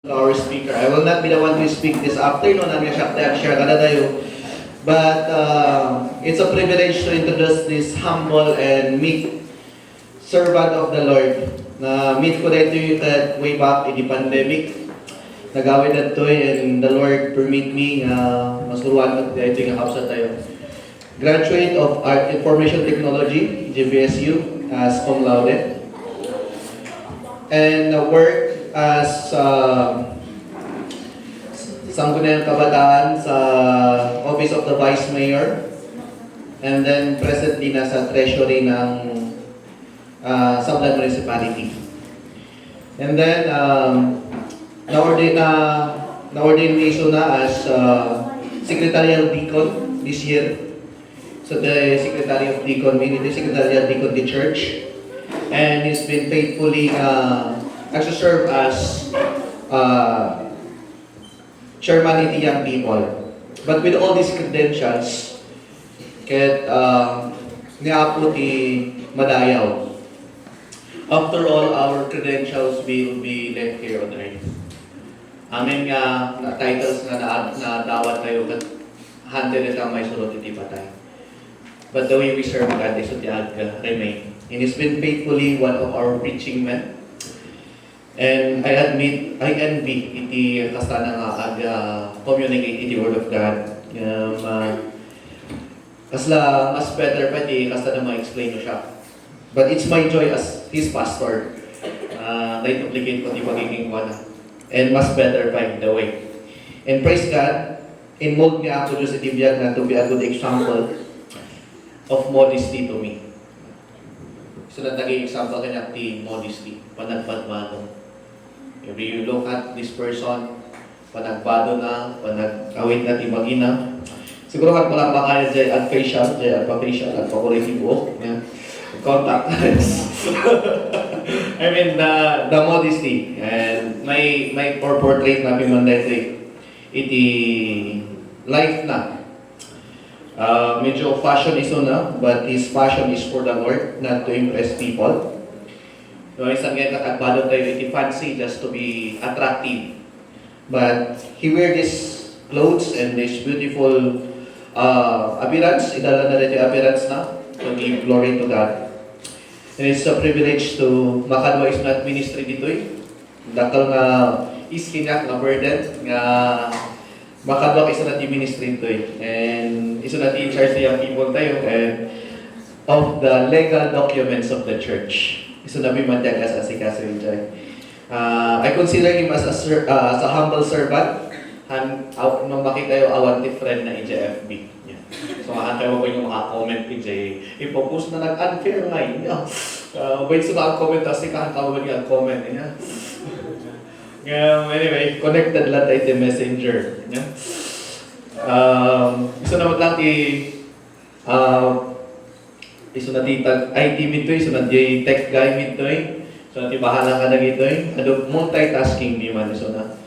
Our speaker. I will not be the one to speak this afternoon. I'm siya kada tayo. But it's a privilege to introduce this humble and meek servant of the Lord. Na meet ko dito yung way back in the pandemic. Nagawin na ito and the Lord permit me masuruan ko dito yung kapsa tayo. Graduate of Art Information Technology, GBSU, as cum laude. And work as Sangguniang Kabataan sa Office of the Vice Mayor, and then presently nasa Treasury ng Sablan Municipality. And then na-ordination na as Secretarial Deacon this year. So the Secretary of Deacon, the Secretarial Deacon the Church, and he's been faithfully actually serve as chairman of the young people. But with all these credentials, kahit niapo ti madayaw. After all, our credentials will be left here on earth. Amin nga na titles nga na dawat tayo kat handle ka may sulot iti patay. But the way we serve God is to remain. And he's been faithfully one of our preaching men. And I admit, I envy iti kasana nga communicate iti Word of God. Kasla mas better pa iti kasana ma-explain nyo siya. But it's my joy as his pastor. Na-duplicate ko iti pagiging wana. And mas better pa in the way. And praise God, in mold niya ako Diyos iti biyag na to be a good example of modesty to me. So naging example kanya ti modesty, panagpadbado. If you look at this person, panagbado na, panag-awit na tibagina. Siguro kat walang makaya dyan at facial, at paboriti buhok. Contact. I mean, the modesty. And my portrait na pimanday iti life na. Medyo fashion is na, but his passion is for the Lord, not to impress people. No, isang ngayon nakagbalo tayo iti fancy just to be attractive. But he wear these clothes and this beautiful appearance, idala na rin yung appearance na to give glory to God. And it's a privilege to makadwa is not ministry dito eh. Dakal nga iskinyak na burden nga makadwa isa natin ministry dito eh. And isa natin in charge ng people tayo and of the legal documents of the church. Isa namin matiyagas as ikasa yung Jai. I consider him as a humble servant. Nung makita yung awanti friend na EJFB. Yeah. So, kayo ko yung maka-comment EJ. Ipopost na nag-unfair nga yun. Wait sa mga-comment, tapos ikahantawan yung comment. Anyway, connected lang tayo sa messenger. Gusto naman lang iso na titag IT mito, iso na di tech guy mito, so na bahala ka na gito, multitasking di man iso na.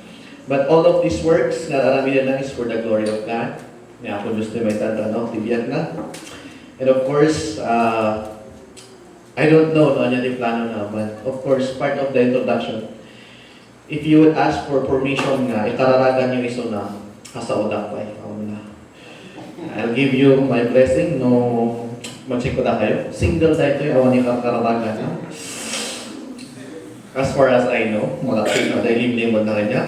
But all of these works na naramihan lang is for the glory of God. Niya ako gusto may tatanong, tibiyat na. And of course, I don't know ano yung plano na, but of course, part of the introduction, if you would ask for permission nga, ikararagan yung iso na kasaudak pa I'll give you my blessing, no mag-check ko na kayo. Single tayo ito, awan yung kararagan. As far as I know, malaki na dahil limon na kanya.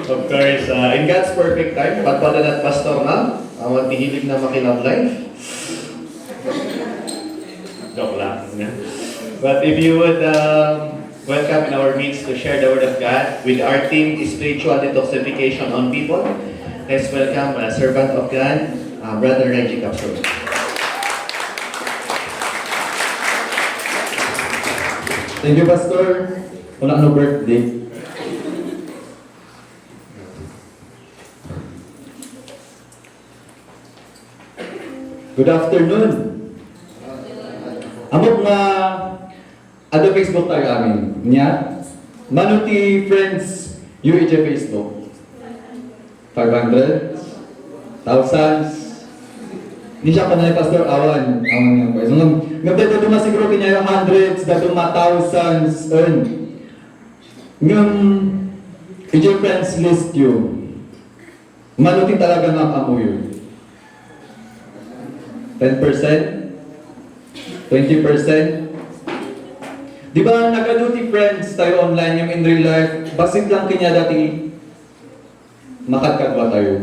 Of course, in God's perfect time, pagpada na pastor na, awan tihilip na makilove life. Joke lang. But if you would welcome in our midst to share the Word of God with our team, Spiritual Detoxification on People, let's welcome a servant of God, Brother Reggie Capsule. Thank you, Pastor. Wala no birthday. Good afternoon. Amok nga ada Facebook tayo amin. Nya, manuti friends, UEJ Facebook. 500, thousands. Di siya pa na Pastor awan nga boys. Ngabda ko siguro kanya yung hundreds, daduma thousands earn. Ngam, EJ friends list you. Manuti talaga ng amo yun. 10%? 20%? Di ba nagaduty friends tayo online yung in real life, basit lang kanya dati makagkadwa tayo.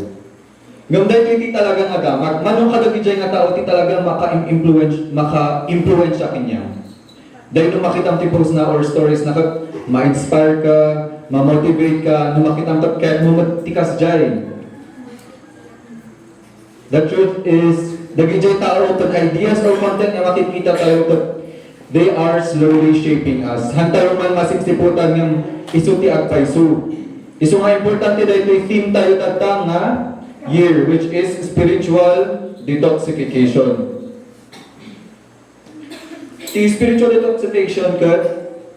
Ngam dahil hindi talaga nga manong kadagi dyan nga tao, ti talaga maka-influence siya kanya. Dahil nung makita ti post na or stories na ma-inspire ka, ma-motivate ka, nung makita mo kaya mo matikas dyan. The truth is, dagi dyan tao ito ideas or content na makikita tayo ito, they are slowly shaping us. Hantayo man masiksiputan ng isuti at paisu. Isu nga importante dahil ito theme tayo tatang nga year, which is spiritual detoxification. Ti spiritual detoxification kat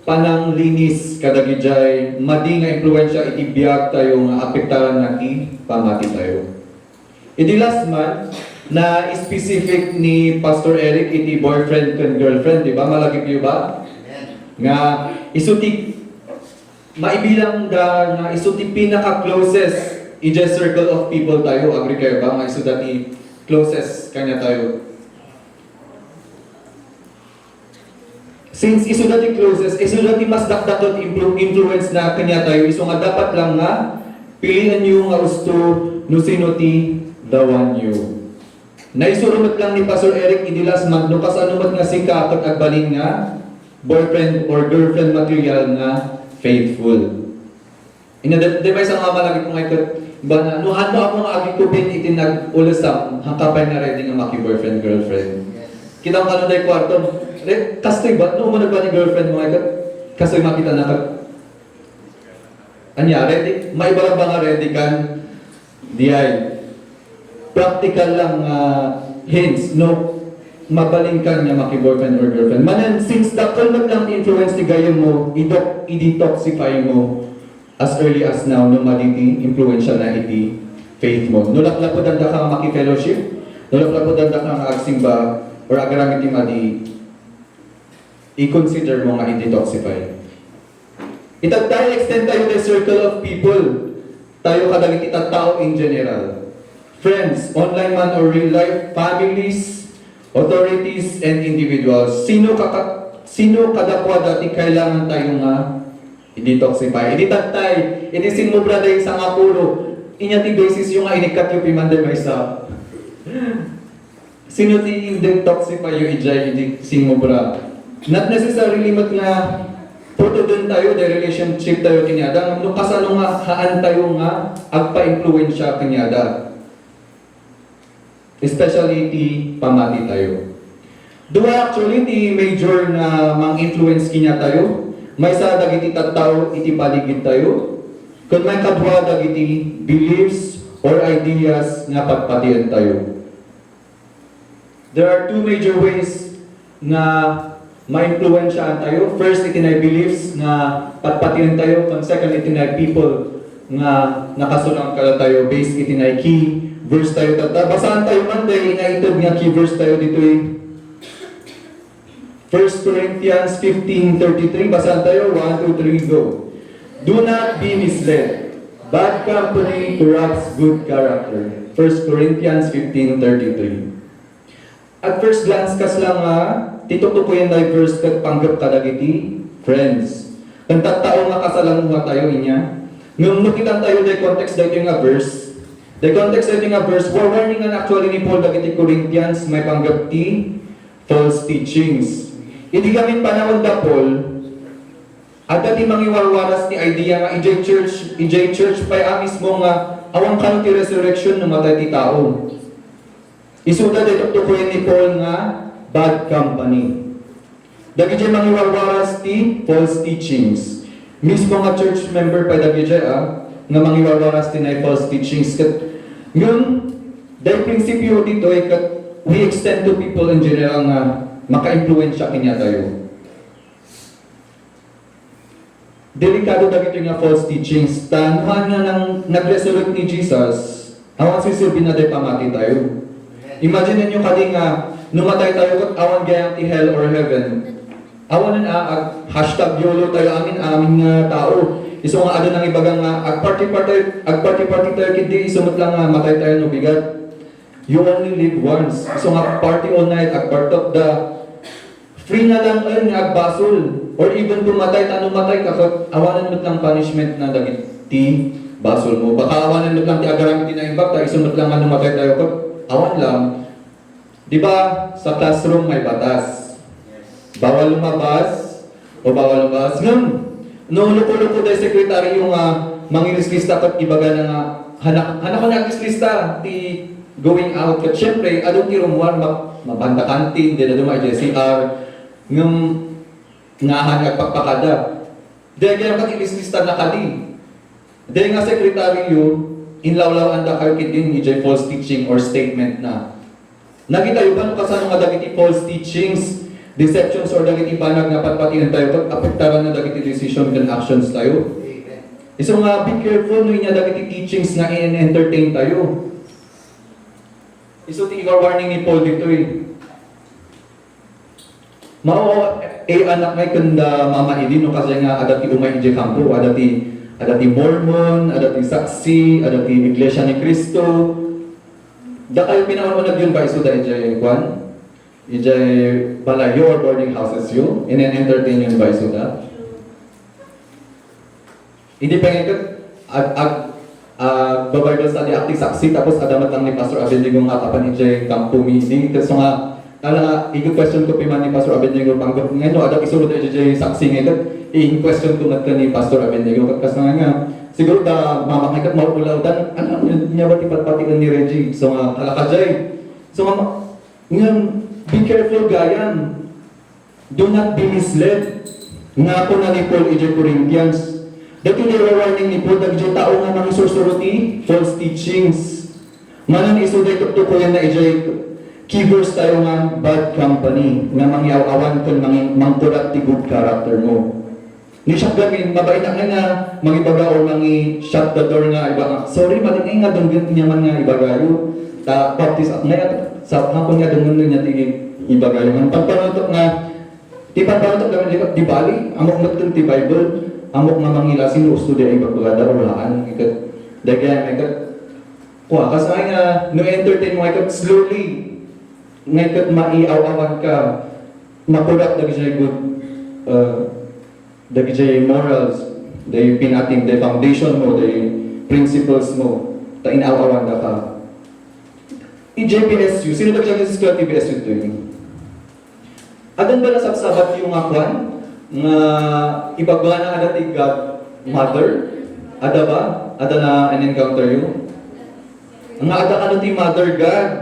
panang linis kadagijay madi nga impluwensya itibiyag tayo nga apektaran nati pamati tayo. Iti last month na specific ni Pastor Eric iti boyfriend and girlfriend, di ba? Malagip niyo ba? Nga isuti maibilang da nga isuti pinaka-closest iti circle of people tayo. Agree kayo ba? Nga isudati closest kanya tayo. Since isudati closest, isudati mas dakdatot influence na kanya tayo. Iso nga dapat lang nga pilihan niyo nga gusto no sino ti the one you. Naisurumot lang ni Pastor Eric idilas man no kasanumat nga sika kat agbalin nga boyfriend or girlfriend material nga faithful. Ina-device ang malagi kong ikot ba na no ano ako nga agi ko pin itinag-ulasam hangkapay na ready nga maki-boyfriend girlfriend. Kita ang kanunday kwarto, kastoy ba? No mo ba ni girlfriend mo ikot? Kastoy makita na kag anya ready? May iba ba nga ready kan? Diay. Practical lang hints, no? Mabaling ka niya maki-boyfriend or girlfriend. Manan, since dakal lang influence ni gayon mo, i-detoxify mo as early as now, no maditi, influential na iti faith mo. Nulaklapod ang dakang maki-fellowship, nulaklapod ang dakang agsimba, or agaramit ti madi, i-consider mo nga i-detoxify. Tayo extend tayo the circle of people. Tayo kadagit tao in general. Friends, online man or real life, families, authorities, and individuals. Sino kadakwa dati kailangan tayo nga i-detoxify. Iditatay, idisin mo brada yung sa nga puro. Inyati basis yung nga inikat yung pimander may isa. Sino ti i-detoxify yung ijay, idisin mo bra. Not necessarily mat nga photo dun tayo, the relationship tayo kinyada. Nung kasano nga haan tayo nga agpa-influensya kinyada. Especially ti pamati tayo. Dua actually ti major na mang-influence kinya tayo. May sa dagiti tattao iti paligid tayo. Kung may kadwa dagiti beliefs or ideas nga pagpatian tayo. There are two major ways na ma-influensyahan tayo. First, itinay beliefs nga pagpatian tayo. Kung second, itinay people nga nakasunang kala tayo based itinay key verse tayo tata. Basahan tayo man dahil inaitod nga key verse tayo dito eh. 1 Corinthians 15:33. Basahan tayo. 1, 2, 3, go. Do not be misled. Bad company corrupts good character. 1 Corinthians 15:33. At first glance kas lang nga, tituto po yung verse kat panggap kadagiti friends. Kung tattao nga kasalang nga tayo inya. Nung nukitan tayo the context dito nga verse. The context dito nga verse, warning nga actually ni Paul dagiti Corinthians may panggap ti false teachings. Hindi kami panahon da Paul, at dati mangiwarwaras ti idea nga EJ Church pa mismo nga awang kano ti resurrection ng matay ti tao. Isuda dito tukuyin ni Paul nga bad company. Dagi dyan mangiwarwaras ti false teachings. Mismo nga church member pa dagi dyan nga mangiwarwaras ti na false teachings. Ngayon, dahil prinsipyo dito ay we extend to people in general nga maka-influensya kanya tayo. Delikado dagito nga false teachings. Tanuhan nga nang nag-resurrect ni Jesus, awan sisilbi na tayo pamati tayo. Imagine ninyo kadi nga numatay tayo awan gayang ti hell or heaven. Awan na hashtag YOLO tayo amin nga tao. iso nga ano nang ibagang ag party tayo kindi isumot lang nga matay tayo no bigat. You only live once. Iso nga party all night ag part of the free na lang nga agbasol or even pumatay tanong matay kakot awanan mo lang punishment na dagiti basol mo. Baka awanan mo lang ti agaramit na imbak ta isumot lang nga matay tayo kot awan lang. Di ba sa classroom may batas. Bawal lumabas o bawal lumabas. No luko-luko dahil sekretary yung mangilis-lista kat ibaga na nga hanak ko naglis-lista ti going out kat syempre adong ti rumuan mabanda kantin din na dumay JCR ng ngahan at pagpakada dahil kaya kat ilis-lista na kadi dahil nga sekretary yung inlawlaw ang dakar din ni false teaching or statement na nakita yung ba kasano nga dagiti false teachings deceptions or dagiti panag nga patpatinan tayo kag apektaran na dagiti decision and actions tayo. Iso nga be careful no inya dagiti teachings nga in-entertain tayo. Iso ti warning ni Paul dito eh. Mao anak may kanda mama idi no kasi nga adati umay ije kampo adati Mormon, adati saksi, adati Iglesia ni Cristo. Da kayo pinaununag yun ba iso da ije kwan? Ijay balayo or boarding houses you, in-entertain yung by suda. Hindi pa ngayon, babardo sa akti saksi, tapos adamat lang ni Pastor Abednego nga kapan ijay kampo meeting. Kasi nga, i-question ko piman ni Pastor Abednego, ngayon no, adak isulod ijay saksi ngayon, i-question ko nga ni Pastor Abednego. Kasi nga, siguro da mamakay kat maulaw, dan ano niya ba tipat-patikan ni Reggie? So nga, kalakajay. So nga, be careful gayan. Do not be misled. Nga po na ni Paul ije Corinthians. Dati nire-warning ni Paul dagiti tao nga mangisursuruti false teachings. Manan iso day tukto ko yan na ije keywords tayo nga bad company nga mangyaw-awan kun mangkurat ti good character mo. Ni siya gamin mabait na nga mangibaga or mangi-shut the door nga iba. Sorry maling nga dunggan niya man nga ibagayo. Ta baptist at ngayon sa hapon nga dungon niya ti ibagayo man pagpanutok nga ti pagpanutok naman di bali amok nagtun ti Bible amok nga mangilasin usto di ay bagbagada walaan ikat dagyan ikat kuha kasay nga no entertain mo ikat slowly nga ikat maiaw-awan ka makurat dagi siya good dagi siya morals day pinating day foundation mo day principles mo ta inaw-awan ka EJPSU, sino nagsiya sa School TBSU ito yun? Adan ba nasabsabat yung akwan? Nga ibagba na ada ti God Mother? Ada ba? Ada na an-encounter yun? Nga ada ano ti Mother God?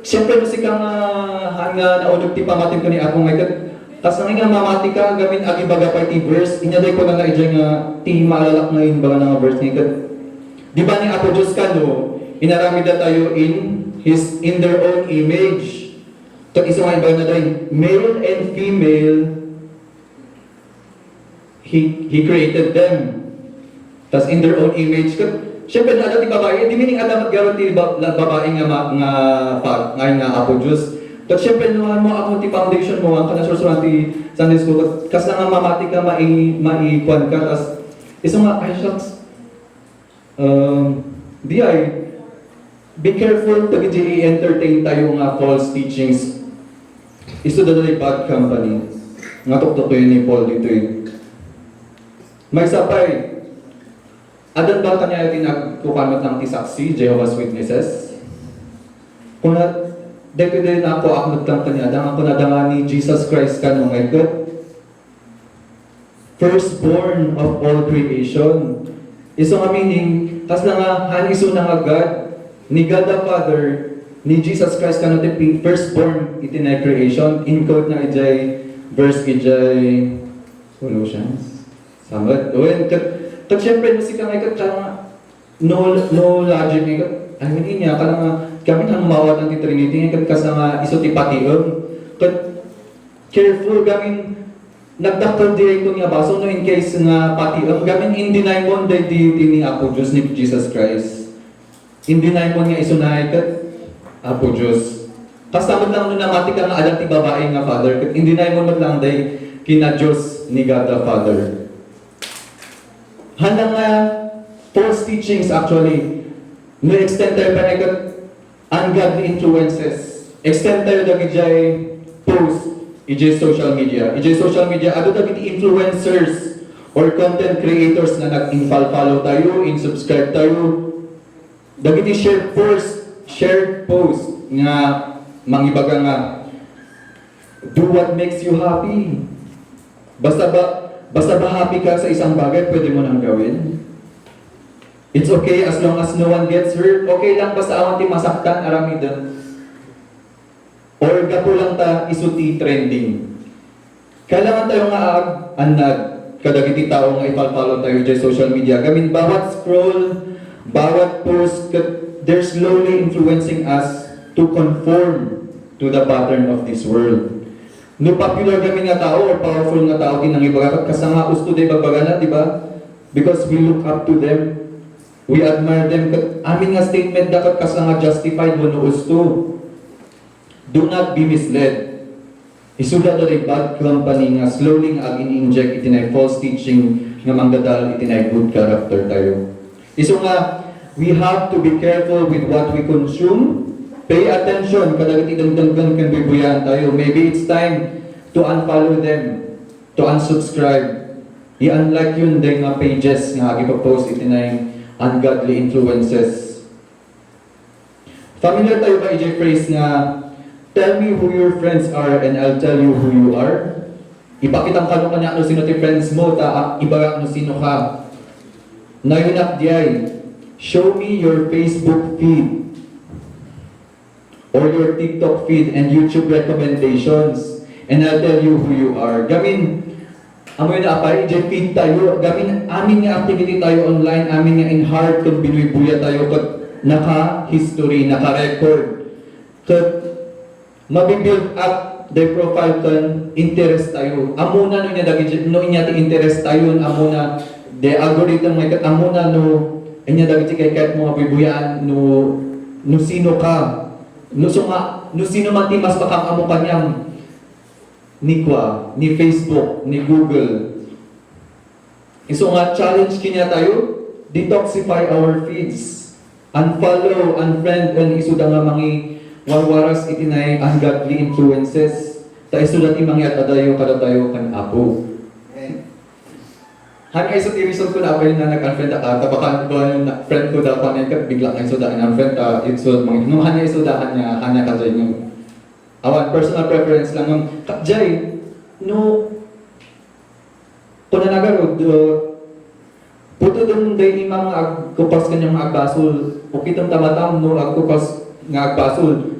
Siyempre no si ka nga naunod ti pamatin ko ni ako ngayon. Tapos nga mamati ka, gamin agibaga pa ti verse. Inyaday ko na nga ija nga ti malalak ngayon ba nga verse ngayon. Di ba ni ako Diyos ka no? Inarami na tayo in their own image. Ito isa nga iba na tayo, male and female, He created them. Tapos in their own image. Siyempre na ti babae, di meaning adam at gawin ti babae nga apo Diyos. Tapos siyempre naman mo ako ti foundation mo, ang kanasusuran ti Sunday School, kasi nga mamati ka, maikuan ka, tapos isa nga, ay shucks, di ay, be careful to i-entertain tayo nga false teachings. Isto na bad company. Nga tuktok ko yun ni Paul dito eh. May sapay. Adan ba kanya yung tinagkukamot ng tisaksi, Jehovah's Witnesses? Kung na, dito din ako nagtang kanya, ako nadanga ni Jesus Christ ka nung ngayon. Firstborn of all creation. Iso nga meaning, tas na nga, haniso na nga God, ni God the Father, ni Jesus Christ kano ti firstborn iti na creation. In quote na ijay verse ijay Colossians. Samad. When kat syempre musika nga kat no logic nga I mean inya kana nga kami nang mawat ng Trinity nga kat nga iso ti patiom. Kat careful gamin nagdaktal direct niya ba so no in case nga patiom gamin in deny mo the deity ni Apo Diyos ni Jesus Christ. In deny mo nga iso na kat Apo Diyos. Kasamad lang nun namati ka nga alam ti babae nga father. Hindi na mo lang day kina Diyos post ni God the Father. Handa nga false teachings actually. Na-extend tayo pa na ungodly influences. Extend tayo dagi jay post, ijay social media. Ijay social media, ato dagi influencers or content creators na nag-follow tayo, in-subscribe tayo. Dagi share post nga mangibaga nga do what makes you happy. Basta ba happy ka sa isang bagay, pwede mo nang gawin. It's okay as long as no one gets hurt. Okay lang basta awan ti masaktan aramidon. Or gapo lang ta isuti trending. Kailangan tayo nga anad kadagiti tao nga i-follow tayo sa social media. Gamin bawat scroll, bawat post, they're slowly influencing us to conform to the pattern of this world. No popular gamin nga tao or powerful nga tao kinang ibaga kasi nga usto day bagbaga na, di ba? Because we look up to them. We admire them. Amin nga statement dapat kasi nga justified when usto. Do not be misled. Isuda da rin bad company nga slowly nga in-inject itinay false teaching nga manggadal itinay good character tayo. Iso nga, we have to be careful with what we consume. Pay attention kada itidangdanggan kan bibuyan tayo. Maybe it's time to unfollow them, to unsubscribe. I-unlike yun day nga pages nga ipapost itinay ungodly influences. Familiar tayo ba ijay phrase nga tell me who your friends are and I'll tell you who you are? Ipakitang kano kanya ano sino ti friends mo ta ibaga ano sino ka. Nayunak diay. Show me your Facebook feed or your TikTok feed and YouTube recommendations and I'll tell you who you are. Gamin amoy na apay, dyan feed tayo. Gamin, amin nga activity tayo online, amin nga in heart kung binuibuya tayo kung naka-history, naka-record. Kung mabibuild up the profile kung interest tayo. Amuna no niya ti interest tayo, amuna the algorithm may kat amuna no inya dagi kay kahit mga bibuyaan no sino ka. No sino man ti mas makakamo kanyang ni Facebook, ni Google. Iso nga challenge kinya tayo, detoxify our feeds. Unfollow, unfriend, and isuda nga mangi warwaras itinay ungodly influences. Ta isuda ti mangyat adayo kada tayo kan apo. Hanggang isa reason ko na apay na nag-unfriend ka, tabakan ko yung friend ko daw pa na bigla kang isuda ang unfriend ka, isuda mga nung hanya isudahan niya, hanya ka dyan yung awan, personal preference lang ng Jay, no, kung nanagaro, puto doon day imang agkupas kanyang agbasol, o kitang tamatam, no, agkupas nga agbasol.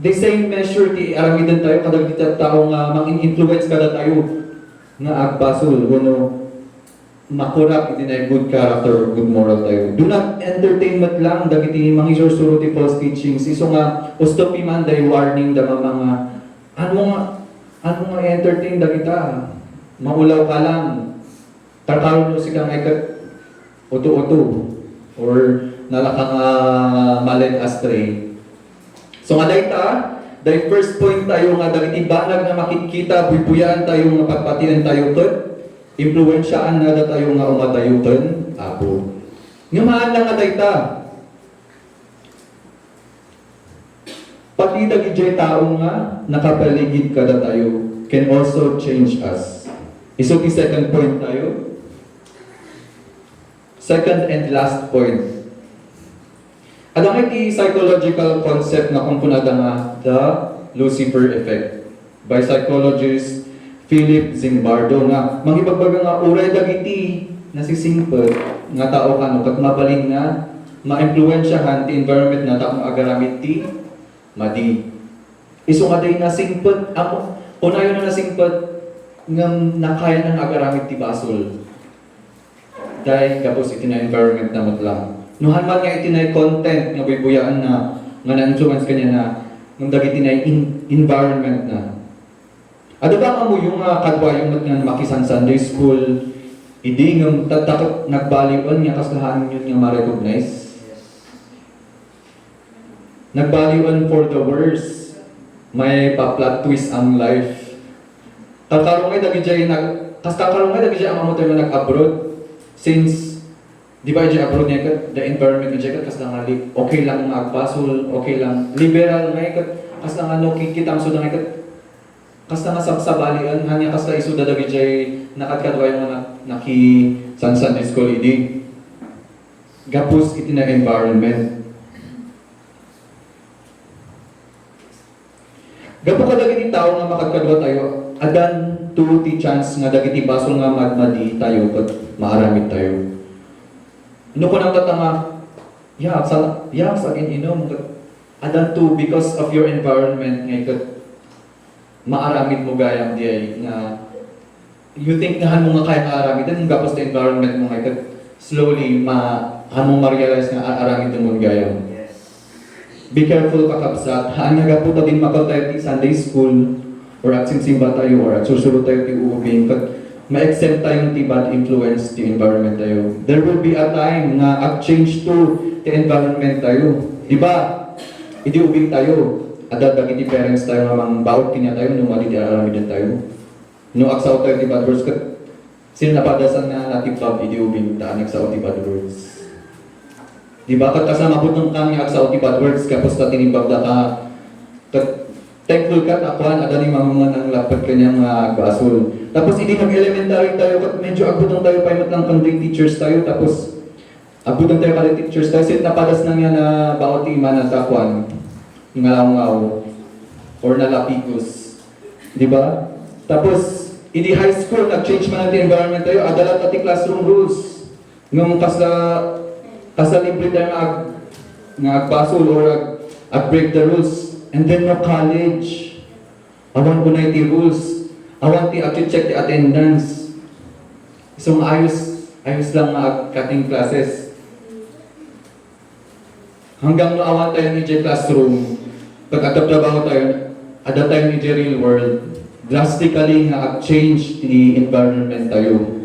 The same measure, ti aramidan tayo, kadag di tao nga, mang-influence kada tayo, nga agbasol, no, makurap, iti na good character, good moral tayo. Do not entertainment lang, dagiti mga isusuro ti false teachings. Iso nga, ustopi man day warning da mga ano nga entertain dagita. Maulaw ka lang. Tarkaron mo sikang ikat uto-uto. Or nalakang malin astray. So nga dayta, day first point tayo nga dagiti banag na makikita, bubuyaan tayo nga pagpatian tayo ket. Impluwensyaan na tayo nga umatayutan, apo. Ngamaan lang nga dayta. Pati dagiti tao nga nakapaligid kada tayo can also change us. Iso ti second point tayo. Second and last point. Ano nga ti psychological concept na kung punada nga the Lucifer effect by psychologist Philip Zimbardo nga mangibagbaga nga uray dagiti nasisingpet nga tao kano kat mabalin nga ma-impluwensyahan ti environment na tao agaramit ti madi. Isu nga day nasingpet ako unayo na nasingpet nga nakaya ng agaramit ti basol. Dahil kapos iti na environment na matlang. Nuhan man nga iti na content nga bibuyaan na nga na-influence kanya na ng dagiti na environment na. Ano ba mo yung kadwayong nga makisan Sunday school, hindi nga tatakot nagbaliwan nga kaslahan yun nga ma-recognize? Nagbaliwan for the worse, may pa-plot twist ang life. Kakarong ay dagi jay kas kakarong nga lagi siya ang mamotoy nga nag-abroad. Since, di ba yung abroad niya kat, the environment niya kat, kas lang nga, okay lang magbasol, okay lang, liberal nga kat, kas lang ano, kikita ang sudan nga kat, kas lang nga sabsabalian, hanya kas lang isuda dagi jay nakatkadwa yung mga naki Sunday School idi. Gapos iti na environment. Gapo ka dagiti tao nga makagkadwa tayo, adan to ti chance nga dagiti basol nga madmadi tayo kat maaramid tayo. Ano ko nang tatanga, yak sa akin inom, adan to because of your environment nga kat maaramid mo gayang diay nga you think nga mo nga kaya maaramid din gapos the environment mo nga kat slowly mo ma-realize nga aaramid mo gayang. Be careful kakabsat. Haan nga po din makal tayo ti Sunday School or at simsimba tayo or at susunod tayo ti uubing kat ma-exempt tayong ti bad influence ti environment tayo. There will be a time nga at-change to ti environment tayo. Diba? Idi ubing tayo. Ada dagiti parents tayo nga mang baot kinya tayo nung mali ti aramidan tayo. No aksaw tayo ti bad words kat sino napadasan nga natipab idi ubing taan aksaw ti bad words. Di ba? Kat kasama po ng kami sa ti bad words kapos na tinibag da ka thankful ka takuan ada ni mga nang lapad kanyang basol. Tapos hindi nag-elementary tayo kat medyo abutan tayo pa lang kang teachers tayo tapos abutan tayo ka teachers tayo sit napadas na niya na bawat iman na takuan ngaw or nalapikos. Di ba? Tapos hindi high school nag-change man ang environment tayo adalat at classroom rules. Ngam kasal libre tayo agbasol or ag-break the rules. And then no college. Awan ko na iti rules. Awan ti check the attendance. So ayos lang cutting classes. Hanggang no awan tayo ni classroom. Pag trabaho tayo, ada tayo ni real world. Drastically nga ag-change the environment tayo.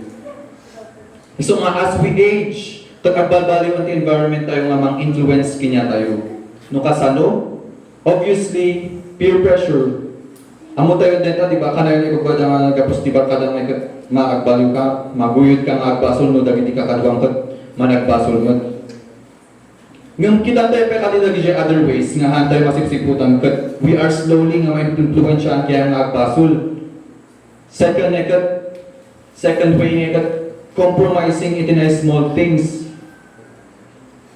So as we age, pagkabalbaliw ang environment tayo nga mang influence kinya tayo. No kasano? Obviously, peer pressure. Amo tayo dito, di ba? Kanayon ikagwada nga gapos di ba kada nga maagbaliw ka, maguyod ka nga agbasol mo, dagiti ka kadwang kat managbasol mo. Ngam kita tayo pa kanina di other ways nga hantay masipsiputan kat we are slowly nga may influensyahan kaya nga agbasol. Second way nga compromising it in small things.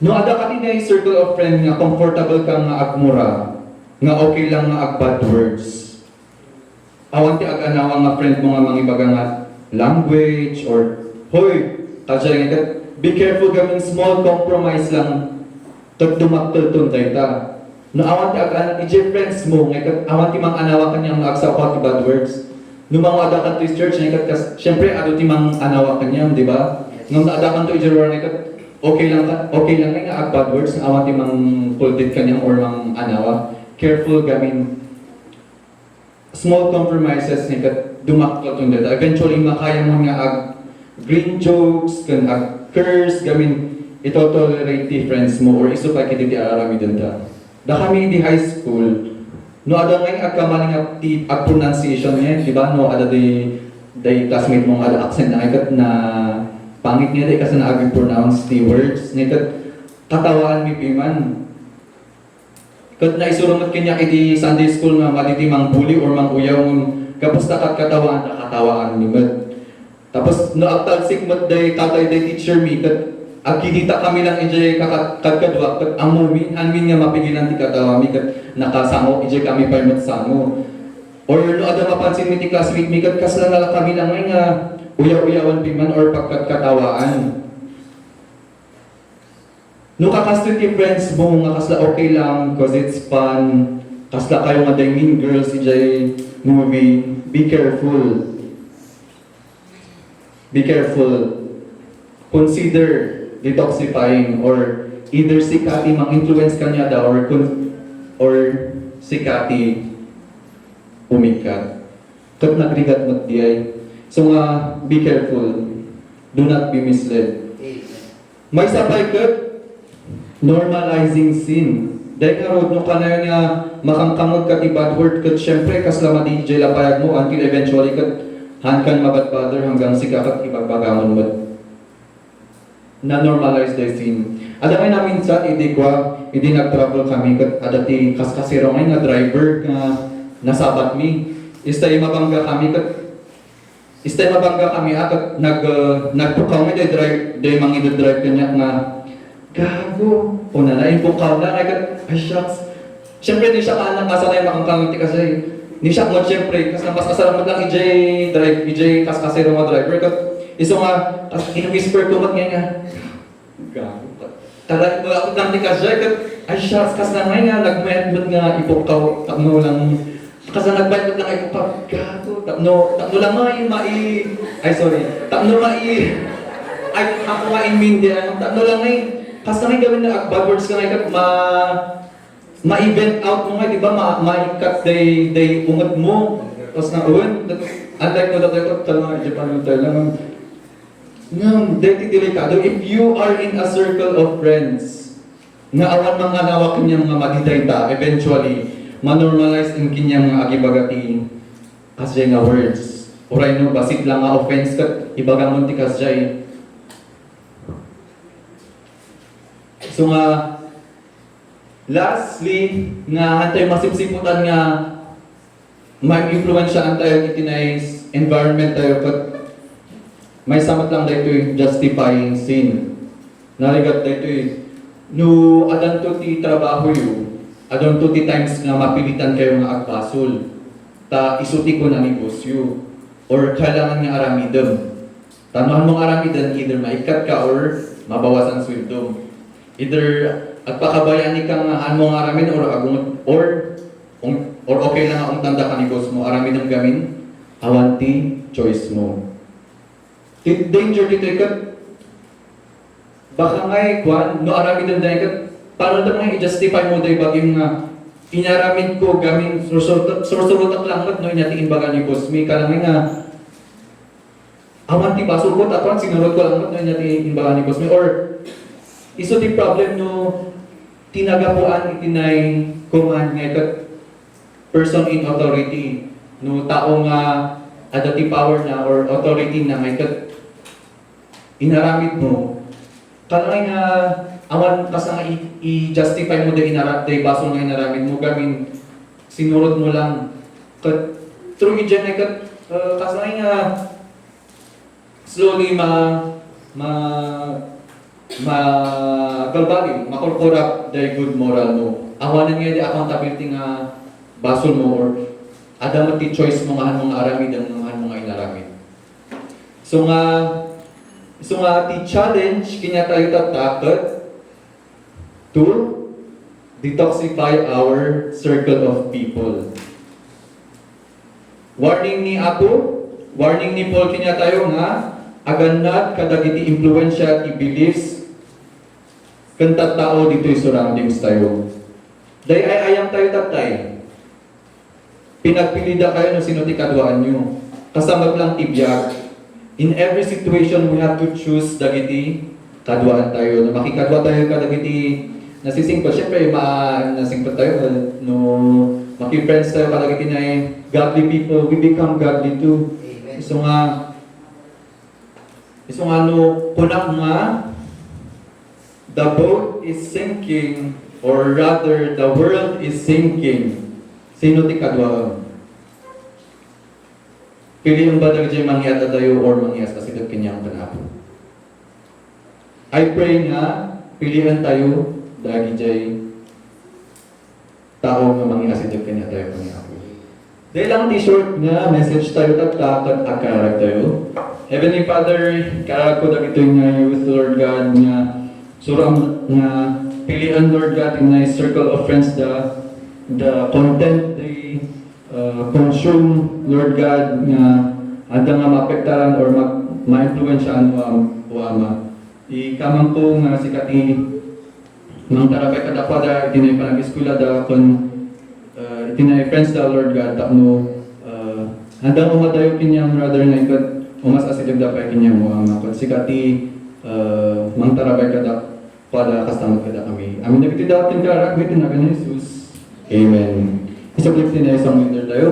No, ada ka din ay circle of friend nga comfortable ka nga agmura, nga okay lang nga ag-bad words. Awan ti ag-anawa nga friend mo nga mangibaga nga language or hoy, tadya nga be careful gaming small compromise lang tag dumaktel tunday ta. No, awan ti ag-anak ti friends mo nga awan ti mang-anawa kanyang agsaw ti bad words. No, mga ada ka to church nga syempre ado ti mang-anawa kanyang, di ba? Ngam ada ka to ijuror nga okay lang nga bad words nga awan ti mang puldit kanyang or mang anawa. Careful gamin small compromises nga dumaklat yung data. Eventually makaya mo nga green jokes kan curse gamin ito-tolerate ti friends mo or iso pa kiti ti aramidon ta. Da kami di high school no ada nga agkamali nga ti pronunciation niya, di ba? No ada di classmate mo ada accent na na pangit niya di kasi na-pronounce the words. Nikat katawaan mi piman. Kat na isurumot kanya iti Sunday School nga maditi mang bully or mang uyaw kapos katawaan ni Mad. Tapos no agtalsik mat day tatay day teacher mi kat agkidita kami lang ije kakadwa kat amumin anmin nga mapigilan ti katawa mi kat nakasango ije kami pa mat sango. Or no ada mapansin mi ti classmate mi kat kasla na kami lang nga uyaw-uyawan piman or pagkatawaan. No kakaslit yung friends mo, nga kasla okay lang, cause it's fun. Kasla kayo nga day Mean Girls, CJ movie. Be careful. Be careful. Consider detoxifying or either si Kati mang-influence ka niya da or si Kati umikat. Kat nagrigat mat di ay. So nga, be careful. Do not be misled. May sabay kat, normalizing sin. Dahil nga no kanayon nga makangkamot kat i bad word kat syempre kasla madi lapayag mo until eventually kat hanggang mabat-father hanggang sikakat ipagpagamon mo na-normalize the scene. Alam namin minsan, hindi nag-travel kami, adati kaskasiro ngay nga driver nga nasabat mi. Istay mabangga kami, nagpukaw nga day mangidodrive kanya nga, gago, una na, ipukaw na, ay shucks. Siyempre, di siya kaanang kasanay makangkanganti kasi, ni siya mo siyempre, kasi mas kasalamat lang EJ kaskasiro nga driver, iso nga, in-whisper ko nga, gago. Talagang wala akong nanti kasi, ay shucks, kas na nga, nagmayat nga ipukaw, takno lang, kasi nagbayad lang ipukaw, gago, takno lang nga takno ay, ako nga in-mindi, takno lang nga kasi nga gawin na, bad words ka nga, ma-event out mo nga, di ba, ma-ikat day ungat mo, tapos na uwan, unlike ko dati, talaga, Japan mo talaga, delikado. If you are in a circle of friends, nga awan mga nawak kanyang mga madidayta, eventually, manormalize in kanyang mga agibagati kasya nga words. Oray no, basit lang nga offense ka, ibagamon ti kasya. So nga, lastly, nga hantay masipsiputan nga may influensya tayo itinay environment tayo may samat lang dito justifying sin. Narigat dito no adan to ti trabaho yu, adan to ti times nga mapilitan kayo nga agbasol. Ta isuti ko na negosyo or kailangan nga aramidem. Tanuhan mong aramidem either maikat ka or mabawasan sweldo. Either at pakabayani ka nga an mong aramid or okay lang ang tanda ka negosyo mo aramidem gamin awanti choice mo. Danger dito ikat baka nga no aramid ang ikat paano ito nga i-justify mo dahil baging nga inaramid ko gamin sursurutak lang no inatiin baga ni Cosme ka lang nga awan ti baso ko tatuan sinurot ko lang no inatiin baga ni Cosme or iso ti problem no tinagapuan itinay kuman nga ikat person in authority no tao nga adati power na or authority na nga ikat inaramid mo, kalangay nga awan kas nga i-justify mo day baso nga inaramid mo gamin sinurot mo lang through i-gen ay kasangay nga slowly galbali, makorporap day good moral mo. Awanan nga di accountability nga basol mo or adamat ti choice mo nga mga aramid ang mga inaramid. So nga ti challenge kinya tayo tatakot to detoxify our circle of people. Warning ni Paul kinya tayo nga aganat kadagiti impluensya ti beliefs kanta tao dito surroundings tayo. Day ay ayam tayo tatay. Pinagpilida kayo no sino ti kadwaan nyo. Kasamag lang tibiyag. In every situation, we have to choose dagiti kadwaan tayo. No, makikadwa tayo kadagiti nasisingpa. Siyempre, nasingpa tayo. No, makifriends tayo kadagiti na godly people. We become godly too. Amen. Iso nga no, kunak nga, the boat is sinking, or rather, the world is sinking. Sino ti kadwaan? Pili yung badag dyan mangyata tayo or mangyas kasi kanyang panapo. I pray nga, pilihan tayo dahil dyan tao nga mangyas kanya tayo panapo. Dahil lang short nga message tayo tatlakan akarag tayo. Heavenly Father, karag ko dagito nga youth, Lord God, nga surang nga pilihan, Lord God, in a circle of friends the content they consume, Lord God, nga ada nga maapektaran or ma-influensyahan o ama. Ikamang ko nga sikati ng tarabay kadapada itinay panag-eskwela da kon itinay friends da, Lord God, tapno handang umadayo kinyang brother na ikat umas asidag da pa kinyang o ama kon sikati mang tarabay kadapada kastamot kada kami. Amin na kiti dawatin karag bitin na Jesus. Amen. Isablik din na isang leader tayo.